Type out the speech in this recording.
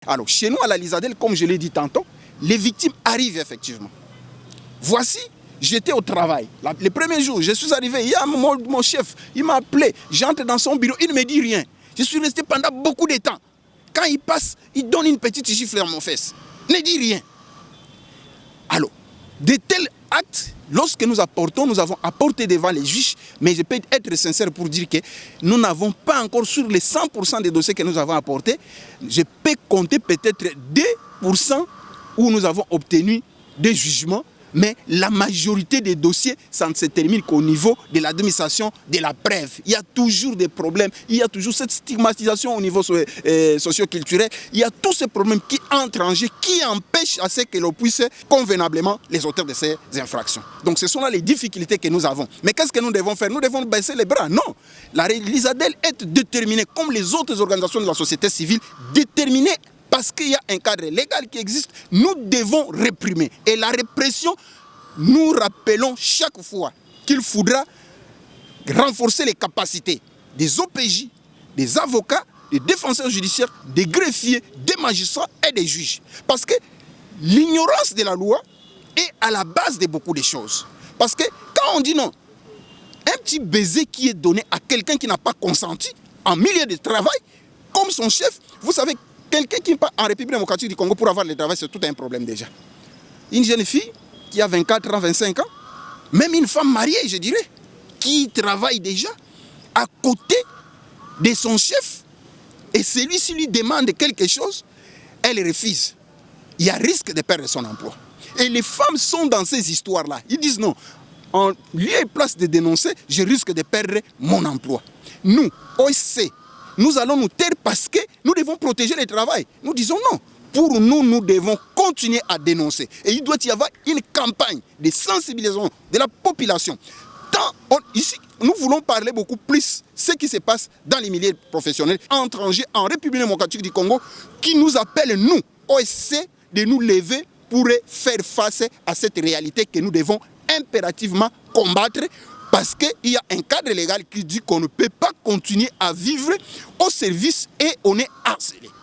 Alors, chez nous, à la Lisadelle, comme je l'ai dit tantôt, les victimes arrivent effectivement. Voici, j'étais au travail. Les premiers jours, je suis arrivé, il y a mon chef, il m'a appelé, j'entre dans son bureau, il ne me dit rien. Je suis resté pendant beaucoup de temps. Quand il passe, il donne une petite gifle à mon fesse. Ne dit rien. Alors, de tels actes, lorsque nous avons apporté devant les juges, mais je peux être sincère pour dire que nous n'avons pas encore sur les 100% des dossiers que nous avons apportés, je peux compter peut-être 2% où nous avons obtenu des jugements, mais la majorité des dossiers, ça ne se termine qu'au niveau de l'administration de la preuve. Il y a toujours des problèmes, il y a toujours cette stigmatisation au niveau socio-culturel, il y a tous ces problèmes qui entrent en jeu, qui empêchent à ce que l'on puisse convenablement les auteurs de ces infractions. Donc ce sont là les difficultés que nous avons. Mais qu'est-ce que nous devons faire? Nous devons baisser les bras? Non. La Lisadelle est déterminée, comme les autres organisations de la société civile, déterminée. Parce qu'il y a un cadre légal qui existe, nous devons réprimer. Et la répression, nous rappelons chaque fois qu'il faudra renforcer les capacités des OPJ, des avocats, des défenseurs judiciaires, des greffiers, des magistrats et des juges. Parce que l'ignorance de la loi est à la base de beaucoup de choses. Parce que quand on dit non, un petit baiser qui est donné à quelqu'un qui n'a pas consenti en milieu de travail, comme son chef, vous savez, quelqu'un qui part en République démocratique du Congo pour avoir le travail, c'est tout un problème déjà. Une jeune fille qui a 24 ans, 25 ans, même une femme mariée, je dirais, qui travaille déjà à côté de son chef, et celui-ci lui demande quelque chose, elle refuse. Il y a risque de perdre son emploi. Et les femmes sont dans ces histoires-là. Ils disent non, en lieu et place de dénoncer, je risque de perdre mon emploi. Nous, OSC, nous allons nous taire parce que nous devons protéger le travail. Nous disons non. Pour nous, nous devons continuer à dénoncer. Et il doit y avoir une campagne de sensibilisation de la population. Ici, nous voulons parler beaucoup plus de ce qui se passe dans les milieux professionnels étrangers en République démocratique du Congo qui nous appellent, nous, OSC, de nous lever pour faire face à cette réalité que nous devons impérativement combattre. Parce qu'il y a un cadre légal qui dit qu'on ne peut pas continuer à vivre au service et on est harcelé.